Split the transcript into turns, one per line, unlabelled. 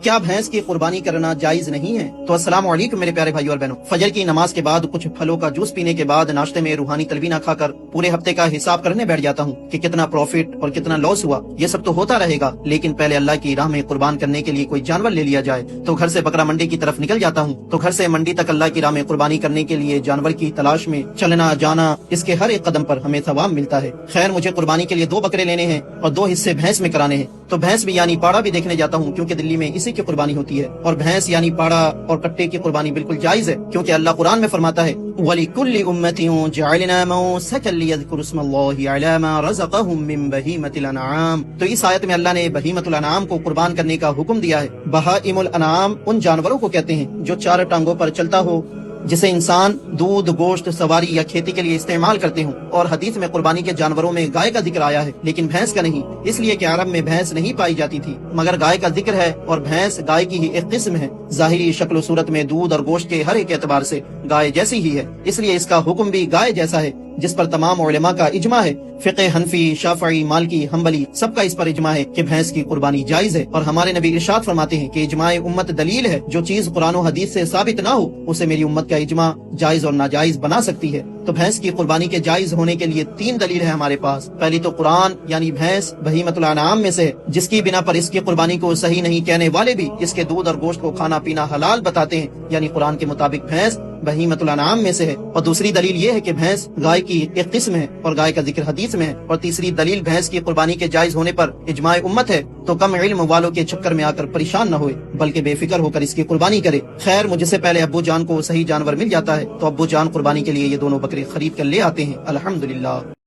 क्या भैंस की कुर्बानी करना जायज नहीं है? तो अस्सलाम वालेकुम मेरे प्यारे भाइयों और बहनों। फजर की नमाज के बाद कुछ फलों का जूस पीने के बाद नाश्ते में रूहानी तलबीना खाकर पूरे हफ्ते का हिसाब करने बैठ जाता हूँ कि कितना प्रॉफिट और कितना लॉस हुआ। ये सब तो होता रहेगा, लेकिन पहले अल्लाह की राह में कुर्बान करने के लिए कोई जानवर ले लिया जाए। तो घर से बकरा मंडी की तरफ निकल जाता हूँ। तो घर से मंडी तक अल्लाह की राह में कुर्बानी करने के लिए जानवर की तलाश में चलना जाना, इसके हर एक कदम पर हमें सवाब मिलता है। खैर, मुझे कुर्बानी के लिए 2 बकरे लेने हैं और 2 हिस्से भैंस में कराने हैं। तो भैंस भी यानी पाड़ा भी देखने जाता हूँ, क्योंकि दिल्ली में इसी की कुर्बानी होती है। और भैंस यानी पाड़ा और कट्टे की कुर्बानी बिल्कुल जायज है, क्योंकि अल्लाह कुरान में फरमाता है वलिकुल्लि उम्मतिन जअलना मनसकन लियज़कुरु स्मल्लाहि अला मा रज़क़हुम मिन बहीमतिल अनआम। तो इस आयत में अल्लाह ने बहीमतुल अनआम को कुर्बान करने का हुक्म दिया है। बहाइमुल अनआम उन जानवरों को कहते हैं जो 4 टांगों पर चलता हो, जिसे इंसान दूध, गोश्त, सवारी या खेती के लिए इस्तेमाल करते हो। और हदीस में कुर्बानी के जानवरों में गाय का जिक्र आया है, लेकिन भैंस का नहीं, इसलिए कि अरब में भैंस नहीं पाई जाती थी, मगर गाय का जिक्र है। और भैंस गाय की ही एक किस्म है। जाहिरी शक्ल सूरत में दूध और गोश्त के हर एक एतबार से गाय जैसी ही है, इसलिए इसका हुक्म भी गाय जैसा है, जिस पर तमाम उलमा का इजमा है। फिक़े हनफी, शाफ़ई, मालिकी, हम्बली सबका इस पर इजमा है कि भैंस की कुर्बानी जायज है। और हमारे नबी इरशाद फरमाते हैं कि इजमाए उम्मत दलील है, जो चीज कुरान और हदीस से साबित ना हो उसे मेरी उम्मत का इजमा जायज और नाजायज बना सकती है। तो भैंस की कुर्बानी के जायज होने के लिए 3 दलील है हमारे पास। पहली तो कुरान यानी भैंस बहीमतुल अनआम में से, जिसकी बिना पर इसकी कुर्बानी को सही नहीं कहने वाले भी इसके दूध और गोश्त को खाना पीना हलाल बताते हैं, यानी कुरान के मुताबिक भैंस बहीमतुल अनआम में से है। और दूसरी दलील ये है कि भैंस गाय की एक किस्म है और गाय का जिक्र हदीस में है। और तीसरी दलील भैंस की कुर्बानी के जायज होने पर इजमाए उम्मत है। तो कम इल्म वालों के चक्कर में आकर परेशान न होए, बल्कि बेफिक्र होकर इसकी कुर्बानी करे। खैर, मुझसे पहले अब्बू जान को सही जानवर मिल जाता है, तो अब्बू जान कुर्बानी के लिए ये दोनों बकरे खरीद कर ले आते हैं। अल्हम्दुलिल्लाह।